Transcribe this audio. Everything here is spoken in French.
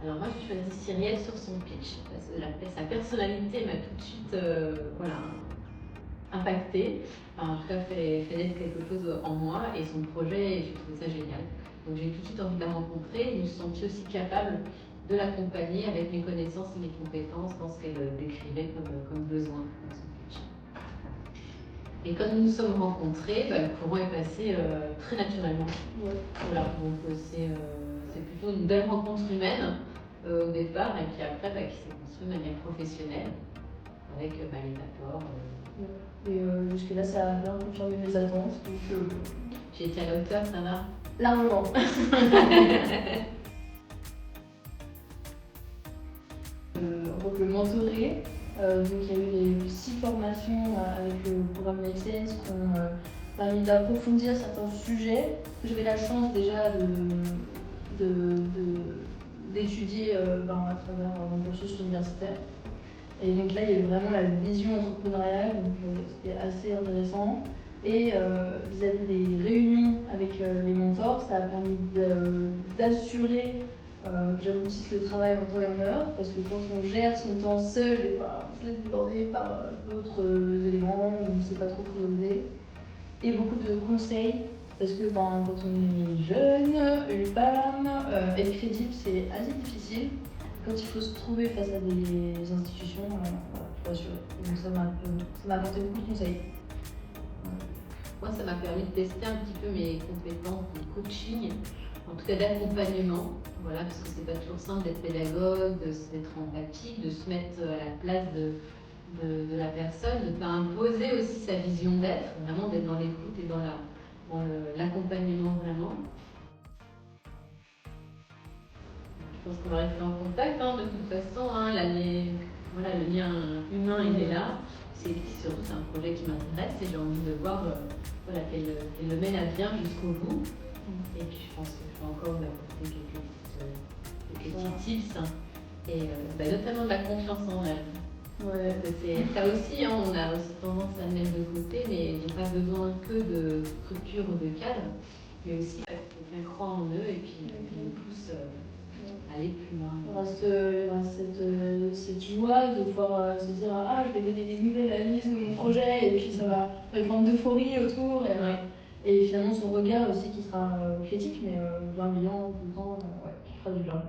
Alors moi, je choisis Cyrielle sur son pitch, parce que sa personnalité m'a tout de suite impactée, en tout cas fait naître quelque chose en moi, et son projet, j'ai trouvé ça génial. Donc j'ai tout de suite envie de la rencontrer, et je me suis sentie aussi capable de l'accompagner avec mes connaissances et mes compétences dans ce qu'elle décrivait comme besoin dans son pitch. Et quand nous nous sommes rencontrés, le courant est passé très naturellement. Ouais. Voilà, donc c'est plutôt une belle rencontre humaine au départ, et puis après qui s'est construite de manière professionnelle avec les apports. Et jusque-là, ça a bien confirmé mes attentes. J'ai été à la hauteur, ça va? Largement. En tant que mentorée, donc il y a eu des 6 formations avec le programme Make Sense qui ont permis d'approfondir certains sujets. J'avais la chance déjà d'étudier à travers mon cursus universitaire. Et donc là, il y a eu vraiment la vision entrepreneuriale, donc c'était assez intéressant. Et vis-à-vis des réunions avec les mentors, ça a permis d'assurer que j'aboutisse le travail en temps et en heure, parce que quand on gère son temps seul, on se laisse déborder par d'autres éléments, on ne sait pas trop prioriser. Et beaucoup de conseils, parce que quand on est jeune, une femme, être crédible, c'est assez difficile. Quand il faut se trouver face à des institutions, il faut assurer. Donc ça m'a apporté beaucoup de conseils. Moi, ça m'a permis de tester un petit peu mes compétences de coaching, en tout cas d'accompagnement, voilà, parce que c'est pas toujours simple d'être pédagogue, d'être empathique, de se mettre à la place de la personne, de ne pas imposer aussi sa vision d'être, vraiment d'être dans l'écoute et dans l'accompagnement vraiment. Je pense qu'on va rester en contact de toute façon, le lien humain il est là. Surtout c'est un projet qui m'intéresse et j'ai envie de voir qu'elle le mène à bien jusqu'au bout. Et puis je pense que je vais encore vous apporter quelques petits tips et notamment de la confiance en elle. Ouais. C'est ça aussi, on a aussi tendance à le mettre de côté, mais ils n'ont pas besoin que de structure ou de cadre, mais aussi quelqu'un croit en eux et puis nous pousse aller plus loin. Il y aura cette joie de pouvoir se dire je vais donner des nouvelles analyses de mon projet, et puis ça va répandre d'euphorie autour. Et finalement son regard aussi qui sera critique, mais bienveillant tout le temps, qui fera du bien.